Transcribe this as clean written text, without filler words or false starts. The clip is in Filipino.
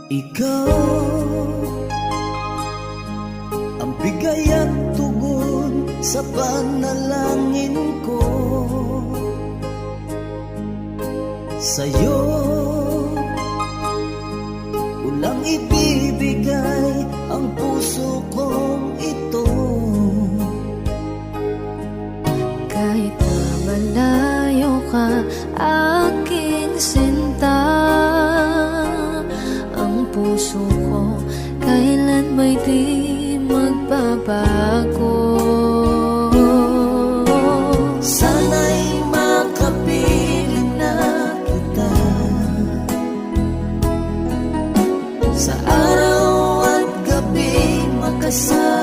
Ikaw ang bigay at tugon sa panalangin ko. Sa'yo ulang ibibigay ang puso kong ito. Kahit na malayo ka, aking sinta, ang puso ko kailan may di magbabago. Sana'y makapiling na kita sa araw at gabi, makasama